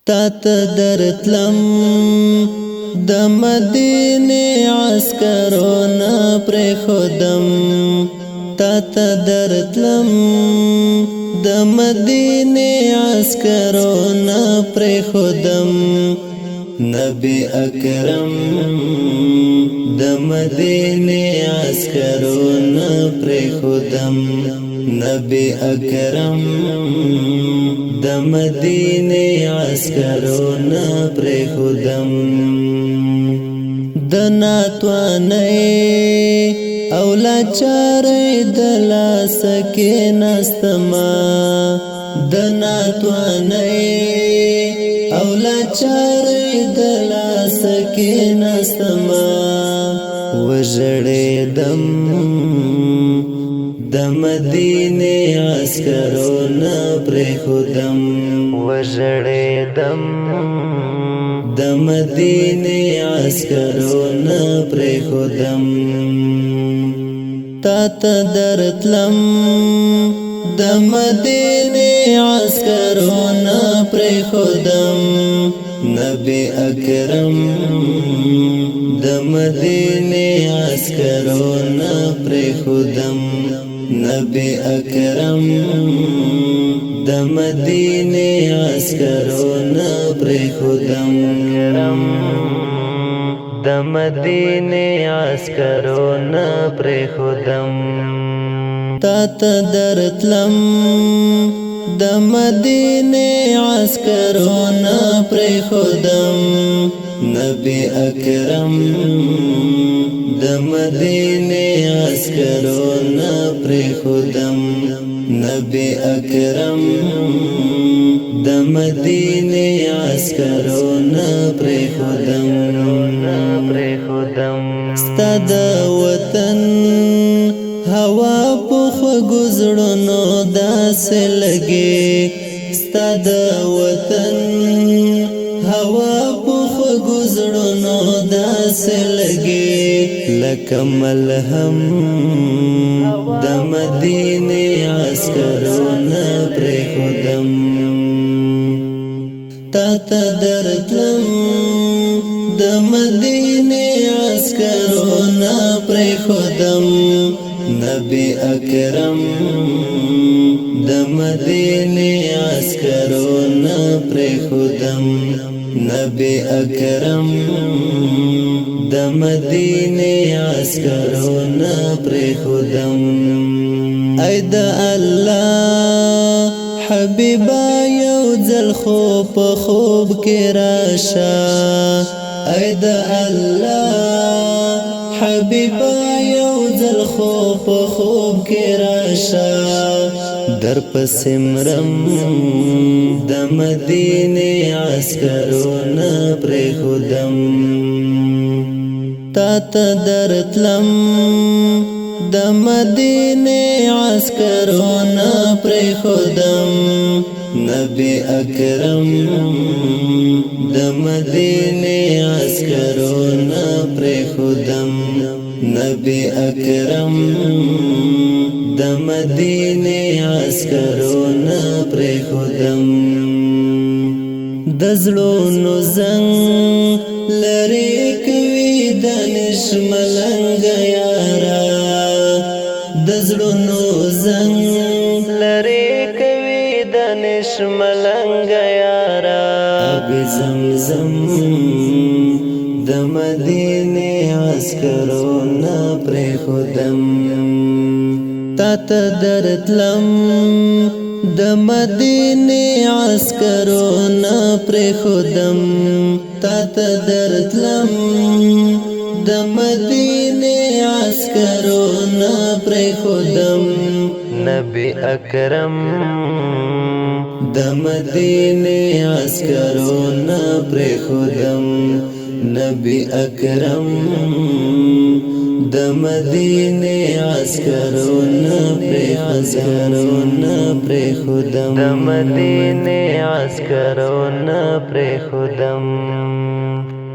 تا ته درتلم د مدینه عسکرونه پرېښودم تا ته درتلم د مدینه عسکرونه پرېښودم نبی اکرم د مدینه عسکرونه پرېښودم نبی اکرم د مدینه عسکرونه پرېښودم د ناتوانۍ او لاچارۍ د لاسه کېناستمه د ناتوانۍ او لاچارۍ د لاسه کېناستمه وژړېدم د مدینه عسکرونه پرېښودم وژړېدم د مدینه عسکرونه پرېښودم تا ته درتلم د مدینه عسکرونه پرېښودم نبی اکرم د مدینه عسکرونه پرېښودم نبی اکرم د مدینه عسکرونه پرېښودم د مدینه عسکرونه پرېښودم تا ته درتلم د مدینه عسکرونه پرېښودم نبی اکرم د مدینه عسکرونه پرېښودم نبی اکرم د مدینه عسکرونه پرېښودم ستا د وطن هوا په خوږو زړونو داسې لګي ستا د وطن هوا په خوږو زړونو داسې لګي لکه ملهم د مدینه عسکرونه پرېښودم تا ته درتلم د مدینه عسکرونه پرېښودم نبی اکرم د مدینه عسکرونه پرېښودم نبی اکرم د مدینه عسکرونه پرېښودم ای د الله حبیبا یو ځل خو په خوب کې راشه ای د الله حبیبا یو ځل خو په خوب کې راشه در پسې مرم د مدینه عسکرونه پرېښودم تا ته درتلم د مدینه عسکرونه پرېښودم نبی اکرم د مدینه عسکرونه پرېښودم نبی اکرم د مدینه عسکرونه پرېښودم د زړونو زنګ لرې کوي دانش ملنګ یاره د زړونو زنګ لرې کوي دانش ملنګ یاره آب زمزم د مدینه عسکرونه پرېښودم تا ته درتلم د مدینه عسکرونه پرېښودم تا ته درتلم د مدینه عسکرونه پرېښودم نبی اکرم د مدینه عسکرونه پرېښودم نبی اکرم د مدینه عسکرونه پرېښودم د مدینه عسکرونه پرېښودم